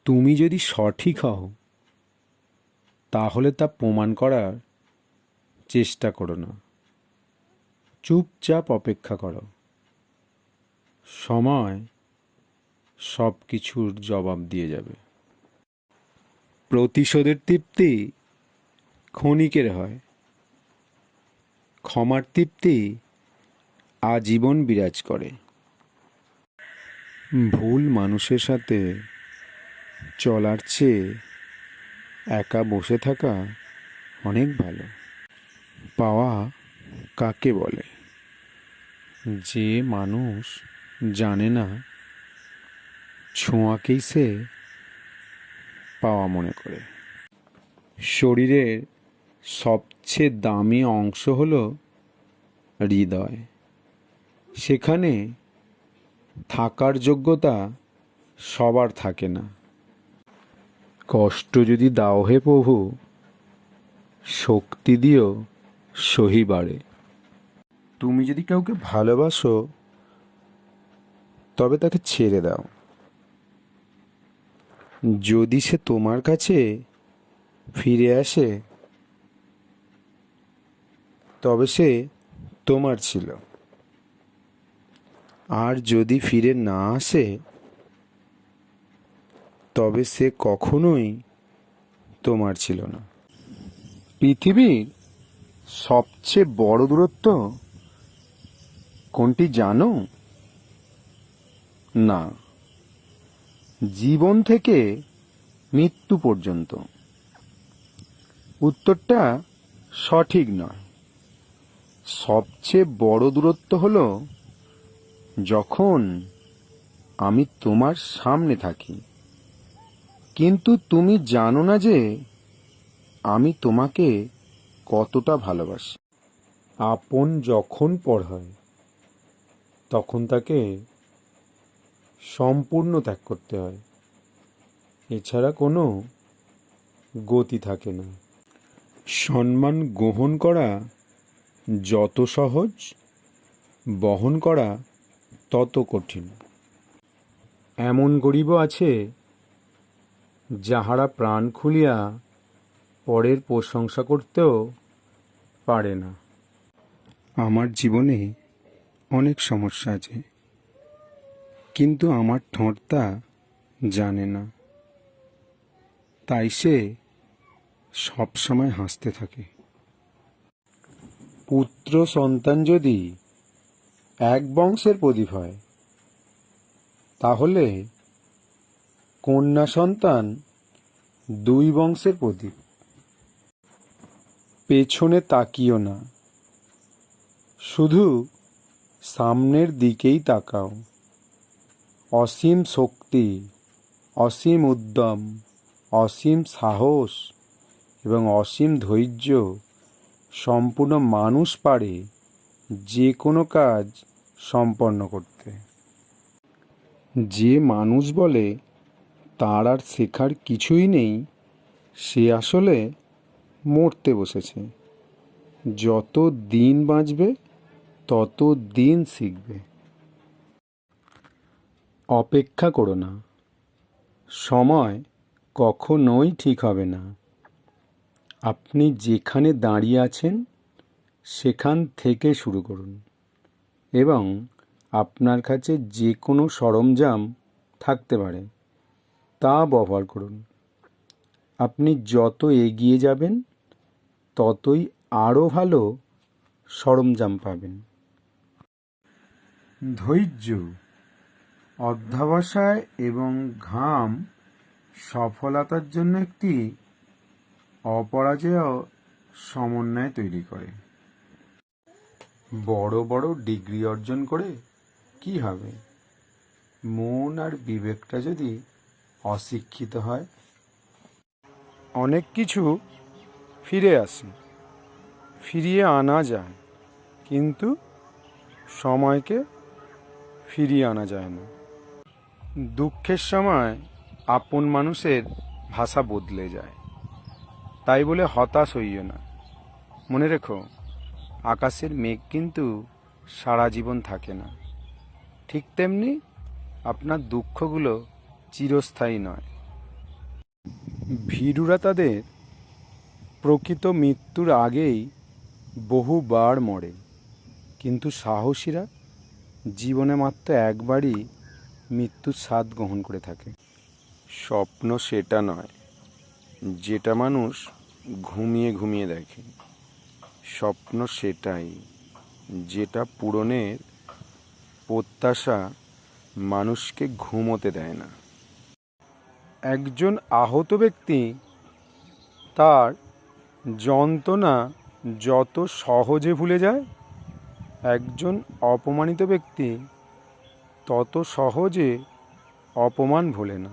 তুমি যদি সঠিক হও তাহলে তা প্রমাণ করার চেষ্টা করো না, চুপচাপ অপেক্ষা করো। সময় সব কিছুর জবাব দিয়ে যাবে। প্রতিশোধের তৃপ্তি ক্ষণিকের হয়, ক্ষমার তৃপ্তি আজীবন বিরাজ করে। ভুল মানুষের সাথে চলার চেয়ে একা বসে থাকা অনেক ভালো। পাওয়া কাকে বলে? যে মানুষ জানে না ছোঁয়াকেই সে পাওয়া মনে করে। শরীরের সবচেয়ে দামি অংশ হলো হৃদয়। সেখানে থাকার যোগ্যতা সবার থাকে না। কষ্ট যদি দাও হে প্রভু, শক্তি দিও সহি বাড়ে। তুমি যদি কাউকে ভালোবাসো তবে তাকে ছেড়ে দাও। যদি সে তোমার কাছে ফিরে আসে তবে সে তোমার ছিল, আর যদি ফিরে না আসে তবে সে কখনোই তোমার ছিল না। পৃথিবীর সবচেয়ে বড় দূরত্ব কোনটি জানো? না, জীবন থেকে মৃত্যু পর্যন্ত। উত্তরটা সঠিক নয়। সবচেয়ে বড় দূরত্ব হলো যখন আমি তোমার সামনে থাকি কিন্তু তুমি জানো না যে আমি তোমাকে কতটা ভালোবাসি। আপন যখন পর হয় তখন তাকে সম্পূর্ণ ত্যাগ করতে হয়, এছাড়া কোনো গতি থাকে না। সম্মান গ্রহণ করা যত সহজ, বহন করা তত কঠিন। এমন গরিবও আছে যাহারা প্রাণ খুলিয়া পরের প্রশংসা করতেও পারে না। আমার জীবনে অনেক সমস্যা আছে, কিন্তু আমার ঠোঁট তা জানে না, তাই সে সবসময় হাসতে থাকে। পুত্র সন্তান যদি এক বংশের প্রদীপ হয় তাহলে কন্যা সন্তান দুই বংশের প্রদীপ। পেছনে তাকিও না, শুধু সামনের দিকেই তাকাও। অসীম শক্তি, অসীম উদ্যম, অসীম সাহস এবং অসীম ধৈর্য সম্পূর্ণ মানুষ পারে যে কোনো কাজ সম্পন্ন করতে। যে মানুষ বলে তার আর শেখার কিছুই নেই, সে আসলে মরতে বসেছে। যত দিন বাঁচবে তত দিন শিখবে। অপেক্ষা করো না, সময় কখনোই ঠিক হবে না। আপনি যেখানে দাঁড়িয়ে আছেন সেখান থেকে শুরু করুন এবং আপনার কাছে যে কোনো সরঞ্জাম থাকতে পারে তা ব্যবহার করুন। আপনি যত এগিয়ে যাবেন ততই আরও ভালো সরঞ্জাম পাবেন। ধৈর্য, অধ্যবসায় এবং ঘাম সফলতার জন্য একটি অপরাজেয় সমন্বয় তৈরি করে। বড় বড় ডিগ্রি অর্জন করে কি হবে, মন আর বিবেকটা যদি অশিক্ষিত হয়? অনেক কিছু ফিরে আসে, ফিরিয়ে আনা যায়, কিন্তু সময়কে ফিরিয়ে আনা যায় না। দুঃখের সময় আপন মানুষের ভাষা বদলে যায়, তাই বলে হতাশ হইও না। মনে রেখো, আকাশের মেঘ কিন্তু সারা জীবন থাকে না। ঠিক তেমনি আপনার দুঃখগুলো চিরস্থায়ী নয়। ভীরুরা তাদের প্রকৃত মৃত্যুর আগেই বহুবার মরে, কিন্তু সাহসীরা জীবনে মাত্র একবারই মৃত্যুর স্বাদ গ্রহণ করে থাকে। স্বপ্ন সেটা নয় যেটা মানুষ ঘুমিয়ে ঘুমিয়ে দেখে, স্বপ্ন সেটাই যেটা পূরণের প্রত্যাশা মানুষকে ঘুমোতে দেয় না। একজন আহত ব্যক্তি তার যন্ত্রণা যত সহজে ভুলে যায়, একজন অপমানিত ব্যক্তি তত সহজে অপমান ভোলে না।